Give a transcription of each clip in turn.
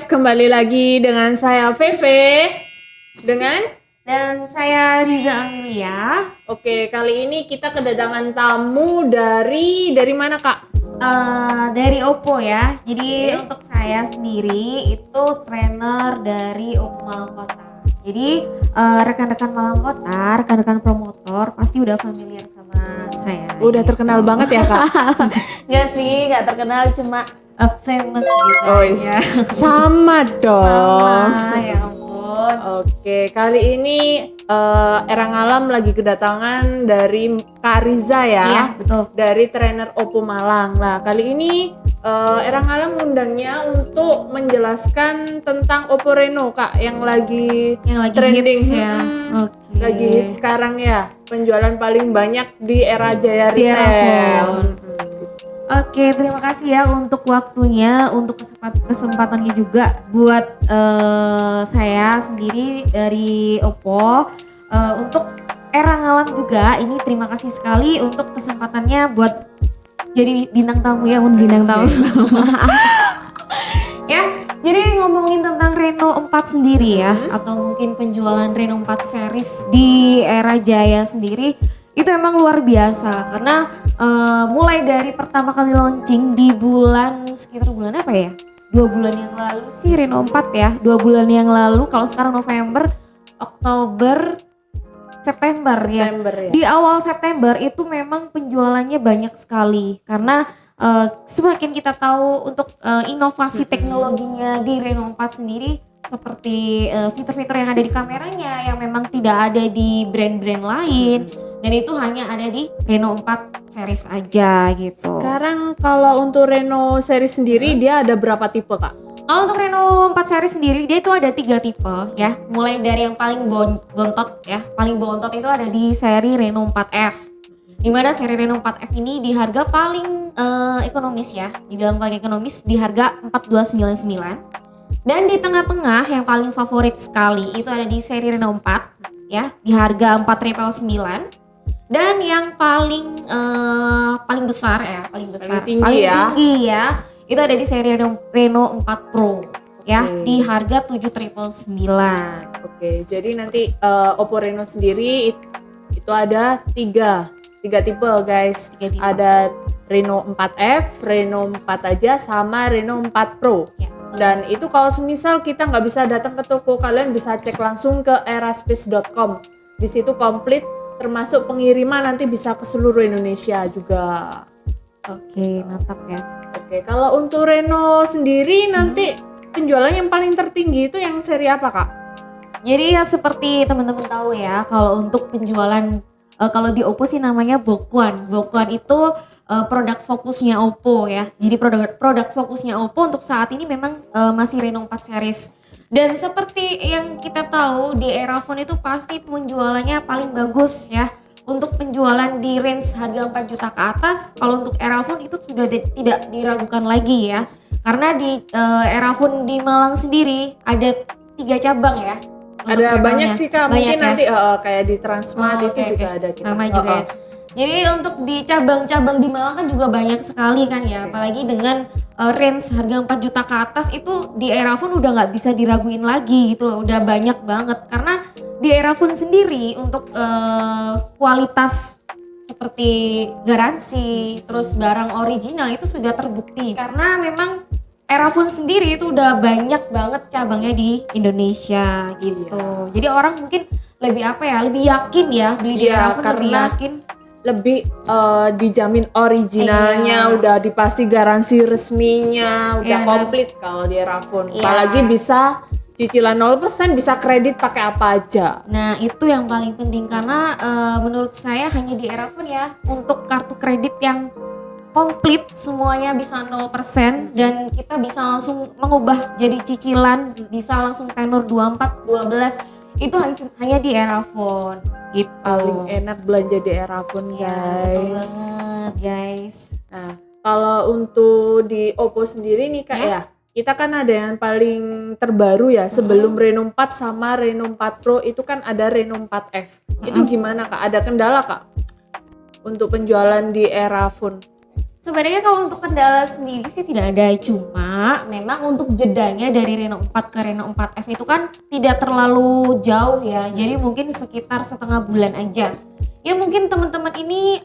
kembali lagi dengan saya Veve dan saya Riza Amelia. Oke, kali ini kita kedatangan tamu dari mana Kak? Dari Oppo ya. Jadi untuk saya sendiri itu trainer dari Oppo Malang Kota. Jadi rekan-rekan Malang Kota, rekan-rekan promotor pasti udah familiar sama saya. Udah terkenal banget ya Kak? Nggak terkenal, cuma famous gitu. Oh ya. Sama dong. Sama, ya ampun. Oke, kali ini Erang Alam lagi kedatangan dari Kak Riza ya. Iya, betul. Dari trainer Oppo Malang. Nah, kali ini Erang Alam ngundangnya untuk menjelaskan tentang Oppo Reno Kak yang lagi trending hits ya. Oke. Lagi hits sekarang ya. Penjualan paling banyak di era Jaya Di era Retail. phone. Oke, terima kasih ya untuk waktunya, untuk kesempatannya juga buat saya sendiri dari Oppo. Untuk Erang Alam juga, ini terima kasih sekali untuk kesempatannya buat jadi bintang tamu ya, bintang tamu. Ya, jadi ngomongin tentang Reno 4 sendiri ya, atau mungkin penjualan Reno 4 series di era Jaya sendiri, itu emang luar biasa karena mulai dari pertama kali launching di sekitar bulan apa ya? 2 bulan yang lalu sih Reno 4 ya, 2 bulan yang lalu. Kalau sekarang November, Oktober, September ya. Di awal September itu memang penjualannya banyak sekali karena semakin kita tahu untuk inovasi teknologinya di Reno 4 sendiri, seperti fitur-fitur yang ada di kameranya yang memang tidak ada di brand-brand lain. Dan itu hanya ada di Reno 4 series aja gitu. Sekarang kalau untuk Reno series sendiri dia ada berapa tipe Kak? Kalau untuk Reno 4 series sendiri dia itu ada 3 tipe ya. Mulai dari yang paling bontot ya. Paling bontot itu ada di seri Reno 4F. Dimana seri Reno 4F ini di harga paling ekonomis ya. Dibilang paling ekonomis di harga 4299. Dan di tengah-tengah yang paling favorit sekali itu ada di seri Reno 4 ya. Di harga 4999. Dan yang paling besar ya, paling tinggi ya, itu ada di seri Reno 4 Pro ya, di harga 7.999. Oke, jadi nanti Oppo Reno sendiri itu ada tiga tipe guys. Ada Reno 4F, Reno 4 aja, sama Reno 4 Pro. Ya. Dan itu kalau semisal kita nggak bisa datang ke toko, kalian bisa cek langsung ke eraspace.com. Di situ komplit, termasuk pengiriman nanti bisa ke seluruh Indonesia juga. Oke, mantap ya. Oke, kalau untuk Reno sendiri nanti penjualan yang paling tertinggi itu yang seri apa Kak? Jadi ya seperti teman-teman tahu ya, kalau untuk penjualan kalau di Oppo sih namanya Bokuan. Bokuan itu produk fokusnya Oppo ya. Jadi produk fokusnya Oppo untuk saat ini memang masih Reno 4 series. Dan seperti yang kita tahu di era phone itu pasti penjualannya paling bagus ya. Untuk penjualan di range harga 4 juta ke atas, kalau untuk era phone itu sudah tidak diragukan lagi ya. Karena di era phone di Malang sendiri ada 3 cabang ya. Ada banyak sih Kak, mungkin ya? Nanti kayak di Transmart itu juga ada. Sama juga ya. Jadi untuk di cabang-cabang di Malang kan juga banyak sekali kan ya. Apalagi dengan range harga 4 juta ke atas itu di era phone udah nggak bisa diraguin lagi gitu loh, udah banyak banget. Karena di era phone sendiri untuk kualitas seperti garansi, terus barang original itu sudah terbukti. Karena memang era phone sendiri itu udah banyak banget cabangnya di Indonesia gitu. Jadi orang mungkin lebih yakin ya beli di era phone, lebih yakin. Lebih dijamin originalnya, udah dipasti garansi resminya, udah komplit kalau di era phone. Apalagi bisa cicilan 0%, bisa kredit pakai apa aja. Nah itu yang paling penting karena menurut saya hanya di era phone ya, untuk kartu kredit yang komplit semuanya bisa 0% dan kita bisa langsung mengubah jadi cicilan, bisa langsung tenor 24, 12, itu hanya di era phone gitu. Paling enak belanja di era phone guys. Betul banget guys. Nah kalau untuk di Oppo sendiri nih Kak ya, kita kan ada yang paling terbaru ya, sebelum Reno 4 sama Reno 4 Pro itu kan ada Reno 4F. Itu gimana Kak? Ada kendala Kak untuk penjualan di era phone? Sebenarnya kalau untuk kendala sendiri sih tidak ada, cuma memang untuk jedanya dari Reno 4 ke Reno 4F itu kan tidak terlalu jauh ya, jadi mungkin sekitar setengah bulan aja. Ya mungkin teman-teman ini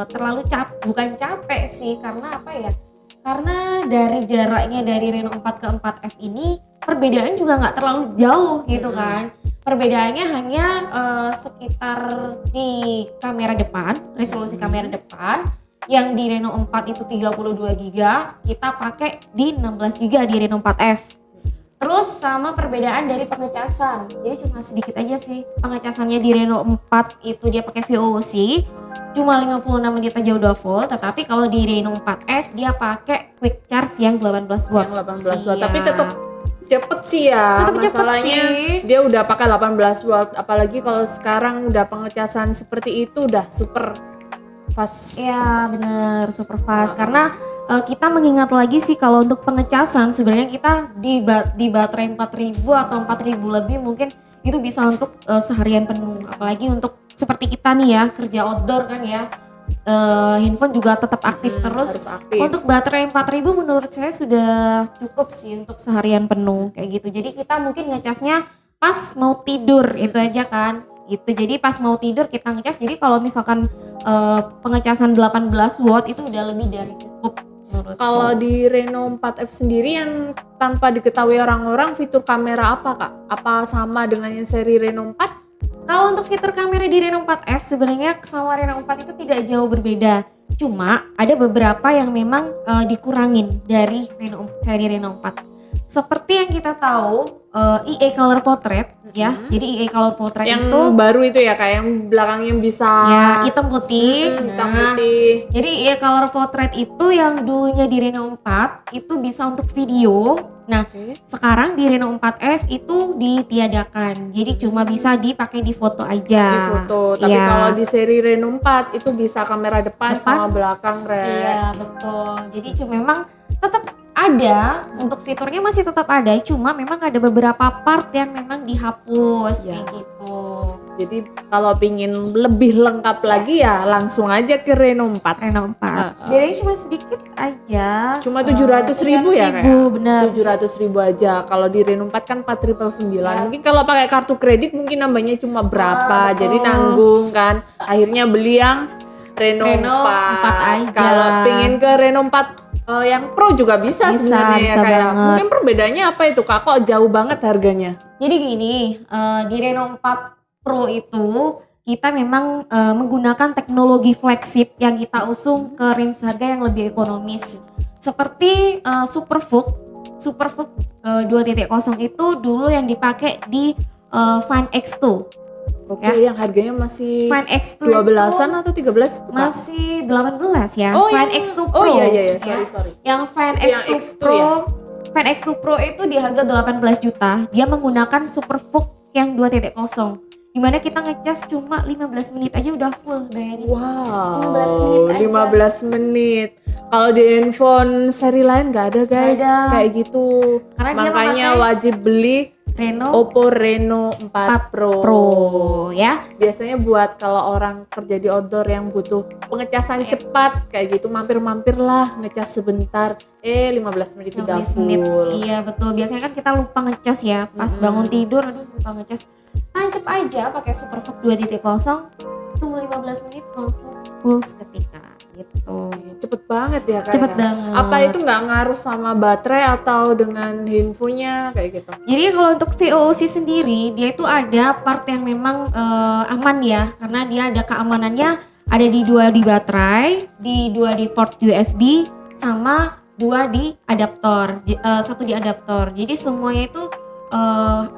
terlalu bukan capek sih, karena apa ya? Karena dari jaraknya dari Reno 4 ke 4F ini perbedaan juga nggak terlalu jauh gitu kan. Perbedaannya hanya sekitar di kamera depan, resolusi kamera depan yang di Reno 4 itu 32 GB, kita pakai di 16 GB di Reno 4F. Terus sama perbedaan dari pengecasan. Jadi cuma sedikit aja sih. Pengecasannya di Reno 4 itu dia pakai VOC, cuma 56 menit aja udah full, tetapi kalau di Reno 4F dia pakai quick charge yang 18 watt. Yang 18 watt, Iya. tapi tetap cepet sih ya. Tetap cepet Masalahnya sih. dia udah pakai 18 watt, apalagi kalau sekarang udah pengecasan seperti itu udah super fast. Iya bener, super fast. Karena kita mengingat lagi sih kalau untuk pengecasan sebenarnya kita di baterai 4000 atau 4000 lebih mungkin itu bisa untuk seharian penuh. Apalagi untuk seperti kita nih ya, kerja outdoor kan ya, handphone juga tetap aktif terus. Harus aktif. Untuk baterai 4000 menurut saya sudah cukup sih untuk seharian penuh kayak gitu. Jadi kita mungkin ngecasnya pas mau tidur itu aja kan. Gitu. Jadi pas mau tidur kita ngecas. Jadi kalau misalkan pengecasan 18 watt itu udah lebih dari cukup menurutku. Kalau di Reno 4F sendiri yang tanpa diketahui orang-orang, fitur kamera apa Kak? Apa sama dengan yang seri Reno 4? Kalau untuk fitur kamera di Reno 4F sebenarnya sama Reno 4 itu tidak jauh berbeda. Cuma ada beberapa yang memang dikurangin dari seri Reno 4. Seperti yang kita tahu EA Color Portrait ya. Jadi EA Color Portrait Yang itu baru itu ya Kak, yang belakangnya bisa ya hitam putih. hitam Nah, putih. jadi EA Color Portrait itu yang dulunya di Reno 4 itu bisa untuk video. Nah, sekarang di Reno 4F itu ditiadakan. Jadi cuma bisa dipakai di foto aja. Di foto, tapi Iya. kalau di seri Reno 4 itu bisa kamera depan sama belakang, Re. Iya, betul. Jadi cuma memang tetap ada, untuk fiturnya masih tetap ada, cuma memang ada beberapa part yang memang dihapus Ya. kayak gitu. Jadi kalau pingin lebih lengkap lagi ya langsung aja ke Reno 4. Reno 4. Bedanya cuma sedikit aja. Cuma 700.000 ya, Kak? 700.000, bener. 700.000 aja. Kalau di Reno 4 kan 4.999. Mungkin kalau pakai kartu kredit mungkin nambahnya cuma berapa. Jadi nanggung kan. Akhirnya beli yang Reno 4 aja. Kalau pingin ke Reno 4 yang Pro juga bisa sebenarnya ya bisa kayak. banget. Mungkin perbedaannya apa itu Kak? Kok jauh banget harganya? Jadi gini, di Reno 4 Pro itu kita memang menggunakan teknologi flagship yang kita usung ke range harga yang lebih ekonomis. Seperti Superfook 2.0 itu dulu yang dipakai di Find X2. Oke, yang harganya masih Find X2 12-an itu atau 13 itu Kak? masih 18 ya. Oh, Find yang- X2 oh, Pro. iya, ya. sorry. Yang Find Itu yang X2 X2 Pro, ya? Find X2 Pro itu di harga 18 juta. Dia menggunakan Superfook yang 2.0. Dimana kita ngecas cuma 15 menit aja udah full, bayangin. Wow, 15 menit aja. 15 menit. Kalau di handphone seri lain nggak ada guys, Nggak ada. kayak gitu. Karena dia Makanya memakai wajib beli Reno Oppo Reno 4 Pro. Pro ya. Biasanya buat kalau orang kerja di outdoor yang butuh pengecasan cepat kayak gitu, mampir-mampir lah ngecas sebentar. 15 menit udah 15 menit. full. Iya betul. Biasanya kan kita lupa ngecas ya. Pas bangun tidur, aduh lupa ngecas. Tancap aja pakai Superfook 2.0. Tunggu 15 menit langsung full seketika gitu. Cepet banget ya kayak. Cepet banget. Apa itu nggak ngaruh sama baterai atau dengan handphonenya kayak gitu? Jadi kalau untuk VOC sendiri dia itu ada part yang memang aman ya, karena dia ada keamanannya, ada di 2 di baterai, di 2 di port USB, sama 2 di adaptor, 1 di adaptor. Jadi semuanya itu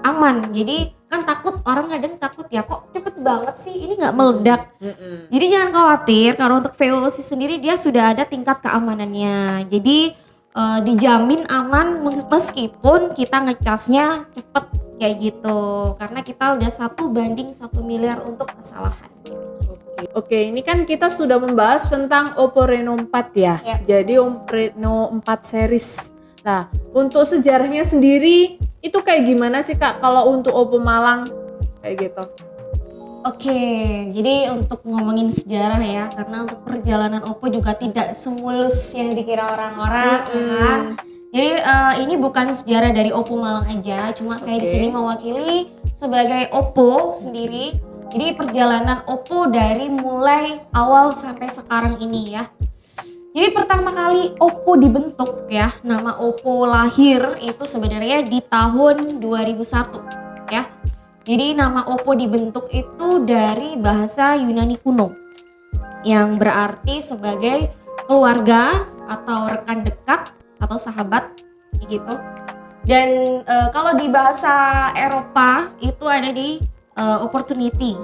aman. Jadi kan orang kadang takut ya, kok cepet banget sih ini nggak meledak. Jadi jangan khawatir, karena untuk VOC sendiri dia sudah ada tingkat keamanannya. Jadi dijamin aman meskipun kita ngecasnya cepet kayak gitu, karena kita udah 1:1 miliar untuk kesalahan. Oke, ini kan kita sudah membahas tentang Oppo Reno 4 ya. Ya. Jadi Reno 4 series. Nah, untuk sejarahnya sendiri itu kayak gimana sih Kak kalau untuk Oppo Malang kayak gitu? Oke, jadi untuk ngomongin sejarah ya, karena untuk perjalanan Oppo juga tidak semulus yang dikira orang-orang kan. Jadi ini bukan sejarah dari Oppo Malang aja, cuma saya di sini mewakili sebagai Oppo sendiri. Jadi perjalanan Oppo dari mulai awal sampai sekarang ini ya. Jadi pertama kali Oppo dibentuk ya, nama Oppo lahir itu sebenarnya di tahun 2001 ya. Jadi nama Oppo dibentuk itu dari bahasa Yunani kuno yang berarti sebagai keluarga atau rekan dekat atau sahabat gitu. Dan kalau di bahasa Eropa itu ada di opportunity,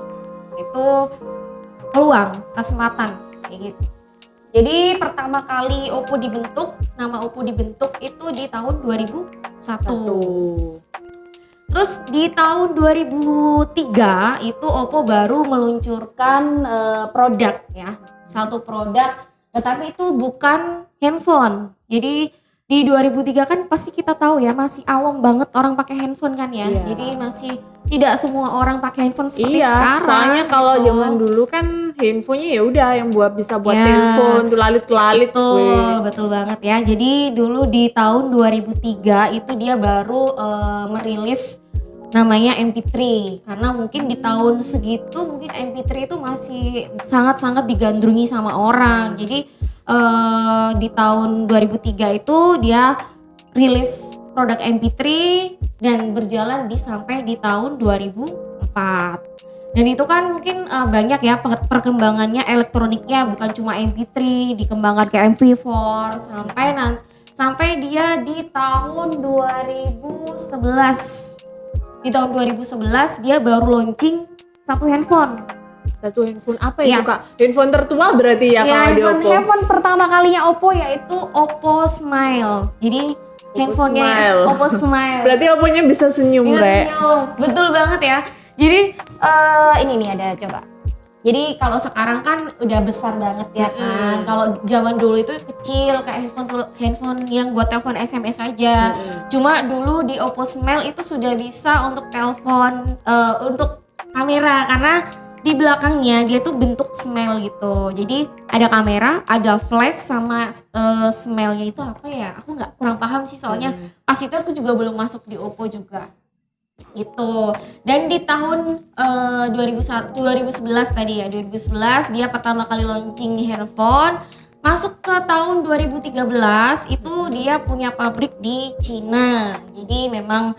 itu peluang, kesempatan kayak gitu. Jadi pertama kali Oppo dibentuk, nama Oppo dibentuk itu di tahun 2001. Terus di tahun 2003 itu Oppo baru meluncurkan produk ya, satu produk, tetapi itu bukan handphone. Jadi di 2003 kan pasti kita tahu ya, masih awam banget orang pakai handphone kan ya. Iya. Jadi masih tidak semua orang pakai handphone seperti sekarang. Soalnya kalau gitu. zaman dulu kan handphonenya ya udah yang bisa buat Ya. telepon tuh lalit-lalit. Betul banget ya. Jadi dulu di tahun 2003 itu dia baru merilis namanya MP3, karena mungkin di tahun segitu mungkin MP3 itu masih sangat-sangat digandrungi sama orang. Jadi di tahun 2003 itu dia rilis produk MP3 dan berjalan sampai di tahun 2004. Dan itu kan mungkin banyak ya perkembangannya elektroniknya, bukan cuma MP3, dikembangkan ke MP4 sampai dia di tahun 2011. Di tahun 2011 dia baru launching satu handphone. Satu handphone apa itu Ya. Kak? Handphone tertua berarti ya kalau di Oppo. Handphone pertama kalinya Oppo yaitu Oppo Smile. Jadi handphonenya Smile. Oppo Smile. Berarti Oppo-nya bisa senyum, Iya, Re. senyum. Betul banget ya. Jadi ini nih ada coba. Jadi kalau sekarang kan udah besar banget ya kan. Kalau zaman dulu itu kecil kayak handphone yang buat telepon SMS aja. Cuma dulu di Oppo Smile itu sudah bisa untuk telepon untuk kamera, karena di belakangnya dia tuh bentuk smile gitu. Jadi ada kamera, ada flash sama smile-nya itu apa ya? Aku nggak kurang paham sih, soalnya pas itu aku juga belum masuk di Oppo juga. Itu. Dan di tahun 2011 tadi ya, 2011 dia pertama kali launching handphone. Masuk ke tahun 2013 itu dia punya pabrik di Cina. Jadi memang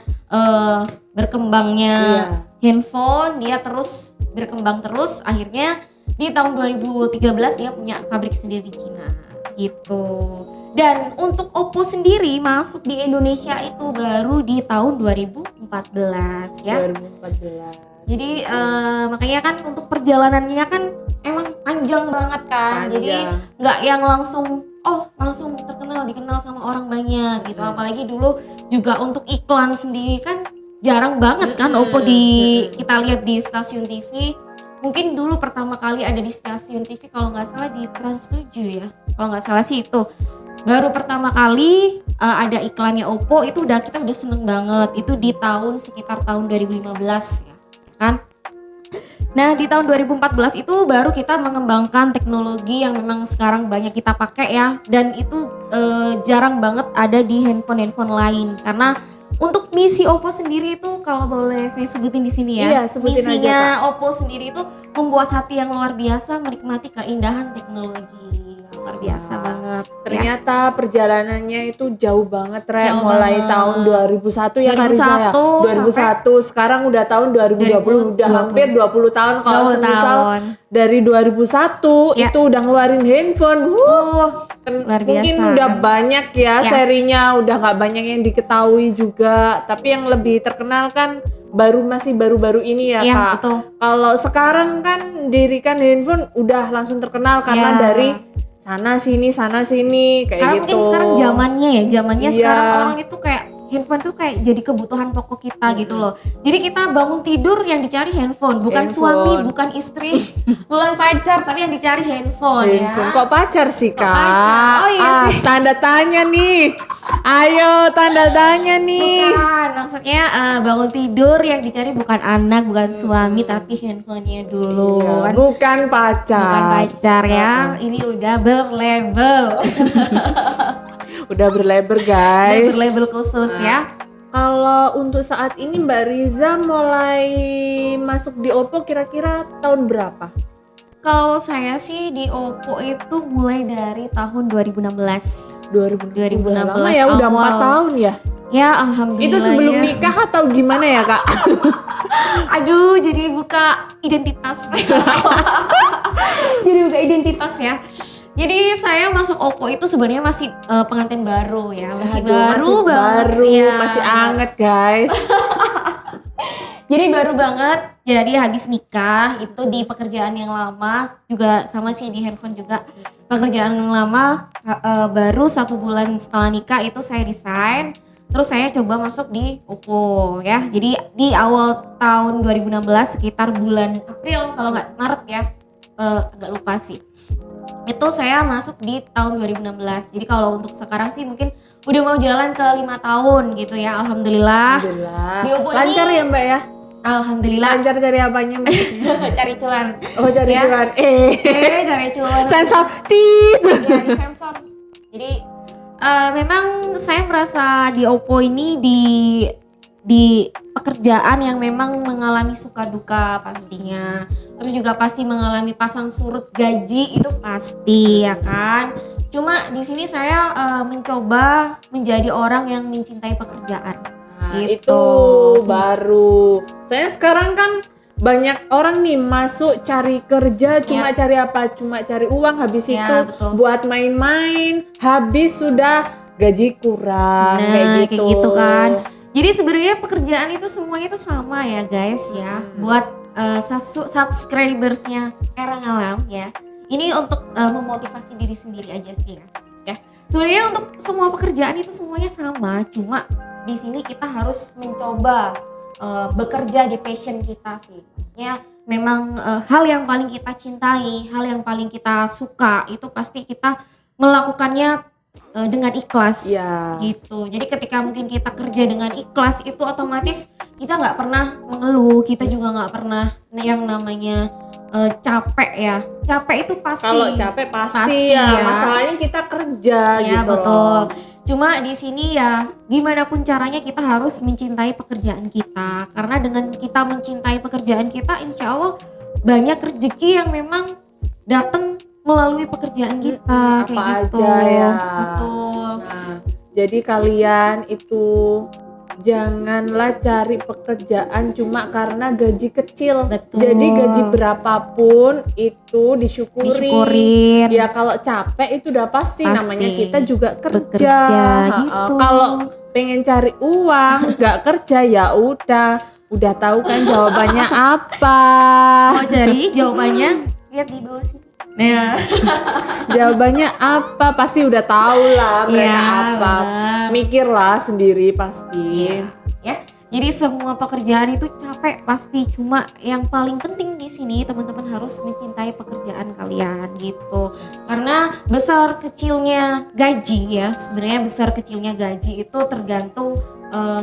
berkembangnya handphone dia terus berkembang terus, akhirnya di tahun 2013 dia punya pabrik sendiri di Cina gitu. Dan untuk Oppo sendiri masuk di Indonesia itu baru di tahun 2014 ya. 2014. Jadi makanya kan untuk perjalanannya kan emang panjang banget kan. Jadi nggak yang langsung dikenal sama orang banyak gitu. Apalagi dulu juga untuk iklan sendiri kan jarang banget kan Oppo kita lihat di stasiun TV. Mungkin dulu pertama kali ada di stasiun TV kalau nggak salah di Trans 7 ya. Kalau nggak salah sih itu. Baru pertama kali ada iklannya Oppo itu kita udah seneng banget. Itu di sekitar tahun 2015 ya kan. Nah di tahun 2014 itu baru kita mengembangkan teknologi yang memang sekarang banyak kita pakai ya. Dan itu jarang banget ada di handphone-handphone lain. Karena untuk misi Oppo sendiri itu kalau boleh saya sebutin di sini ya. Iya, sebutin misinya aja, Kak. Oppo sendiri itu membuat hati yang luar biasa menikmati keindahan teknologi. Luar biasa banget. Ternyata perjalanannya itu jauh banget, Re. Jauh Mulai banget. tahun 2001 ya Kak Riza ya. 2001 2001, sekarang udah tahun 2020, udah 2020. hampir 20 tahun. Kalau 20 semisal tahun. dari 2001 Ya. itu udah ngeluarin handphone. Luar biasa. Mungkin udah banyak ya Ya. serinya, udah gak banyak yang diketahui juga. Tapi yang lebih terkenal kan masih baru-baru ini ya, Ya, Kak. betul. Kalau sekarang kan dirikan handphone udah langsung terkenal karena Ya. dari sana sini kayak Karena gitu. mungkin sekarang zamannya Iya. sekarang orang itu kayak handphone tuh kayak jadi kebutuhan pokok kita gitu loh. Jadi kita bangun tidur yang dicari handphone, bukan suami, bukan istri, bukan pacar, tapi yang dicari handphone ya. Kok pacar sih, Kok Kak? pacar? Oh iya sih. Tanda tanya nih. Ayo tanda tanya nih. Bukan, maksudnya bangun tidur yang dicari bukan anak, bukan suami, tapi handphonenya dulu. Iya, Kan? bukan pacar. Bukan pacar ya, ini udah berlabel. Udah berlabel Udah guys. berlabel khusus ya. Kalau untuk saat ini Mbak Riza mulai masuk di Oppo kira-kira tahun berapa? Kalau saya sih di Oppo itu mulai dari tahun 2016. 2016 2016 lama ya, udah 4 awal. tahun ya. Ya alhamdulillah. Itu sebelum nikah atau gimana ya Kak? Aduh, jadi buka identitas. Jadi buka identitas ya. Jadi saya masuk Oppo itu sebenarnya masih pengantin baru ya, masih Aduh, baru masih banget. baru, Ya. masih anget guys. Jadi baru banget. Jadi habis nikah itu di pekerjaan yang lama juga sama sih di handphone juga. Pekerjaan yang lama baru 1 bulan setelah nikah itu saya resign. Terus saya coba masuk di Oppo ya. Jadi di awal tahun 2016 sekitar bulan April kalau nggak Maret ya. Agak lupa sih. Itu saya masuk di tahun 2016. Jadi kalau untuk sekarang sih mungkin udah mau jalan ke 5 tahun gitu ya. Alhamdulillah. Alhamdulillah. Di Oppo Lancar ini, ya Mbak ya? Alhamdulillah. Lancar cari apanya Mbak? Cari cuan. Oh cari Ya. cuan. Cari cuan. Sensor tit. Iya, di sensor. Jadi memang saya merasa di Oppo ini di pekerjaan yang memang mengalami suka duka pastinya. Terus juga pasti mengalami pasang surut gaji itu pasti ya kan. Cuma di sini saya mencoba menjadi orang yang mencintai pekerjaan. Nah, Gitu. itu baru. Soalnya sekarang kan banyak orang nih masuk cari kerja cuma cari apa? Cuma cari uang, habis Ya, itu betul. buat main-main, habis sudah gaji kurang kayak gitu. kan. Jadi sebenarnya pekerjaan itu semuanya itu sama ya guys ya. Buat subscribersnya Era Ngalam ya. Ini untuk memotivasi diri sendiri aja sih ya. Ya. Sebenarnya untuk semua pekerjaan itu semuanya sama, cuma di sini kita harus mencoba bekerja di passion kita sih. Maksudnya memang hal yang paling kita cintai, hal yang paling kita suka itu pasti kita melakukannya dengan ikhlas Ya. gitu. Jadi ketika mungkin kita kerja dengan ikhlas itu otomatis kita nggak pernah mengeluh, kita juga nggak pernah yang namanya capek ya. Capek itu pasti. Kalau capek pasti, Pasti ya. ya. Masalahnya kita kerja Ya gitu betul. loh. Cuma di sini ya gimana pun caranya kita harus mencintai pekerjaan kita. Karena dengan kita mencintai pekerjaan kita, insya Allah banyak rezeki yang memang datang melalui pekerjaan kita apa kayak gitu. aja ya. Betul. Nah, jadi kalian itu janganlah cari pekerjaan cuma karena gaji kecil. Betul. Jadi gaji berapapun itu disyukuri. Disyukurin. Ya kalau capek itu udah pasti, Pasti. namanya kita juga kerja. Bekerja, gitu. Kalau pengen cari uang nggak kerja ya udah tahu kan jawabannya apa. Mau cari jawabannya lihat di bawah sini. Nah, Jawabannya apa pasti udah tahu lah mereka Iya, apa. benar. Mikirlah sendiri pasti. ya. Jadi semua pekerjaan itu capek pasti. Cuma yang paling penting di sini teman-teman harus mencintai pekerjaan kalian gitu. Karena besar kecilnya gaji ya, sebenarnya besar kecilnya gaji itu tergantung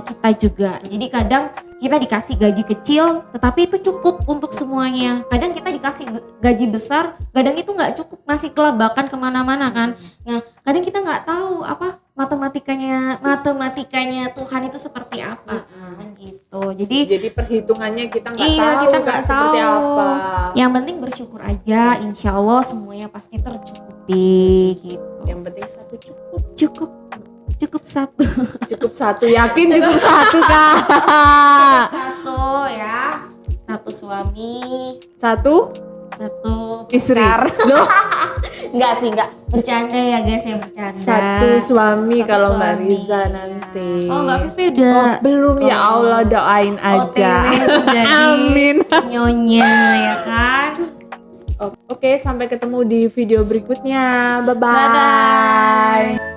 kita juga. Jadi kadang kita dikasih gaji kecil, tetapi itu cukup untuk semuanya. Kadang kita dikasih gaji besar, kadang itu nggak cukup, masih kelabakan kemana-mana kan. Nah, kadang kita nggak tahu apa matematikanya Tuhan itu seperti apa kan gitu. Jadi perhitungannya kita nggak Iya, tahu kita kan nggak seperti tahu. apa. Yang penting bersyukur aja, insya Allah semuanya pasti tercukupi gitu. Yang penting satu cukup. Cukup satu. Cukup satu, yakin cukup satu Kak. Satu ya, satu suami, Satu satu istri. pacar. Loh, Enggak sih, enggak bercanda ya guys ya, bercanda. satu suami Satu kalau Mbak suami, Riza ya. nanti. Oh enggak, Vivi udah. Oh, belum ya Allah, doain aja. OTW jadi Amin. nyonya ya kan. Oke, sampai ketemu di video berikutnya. Bye-bye. Bye-bye.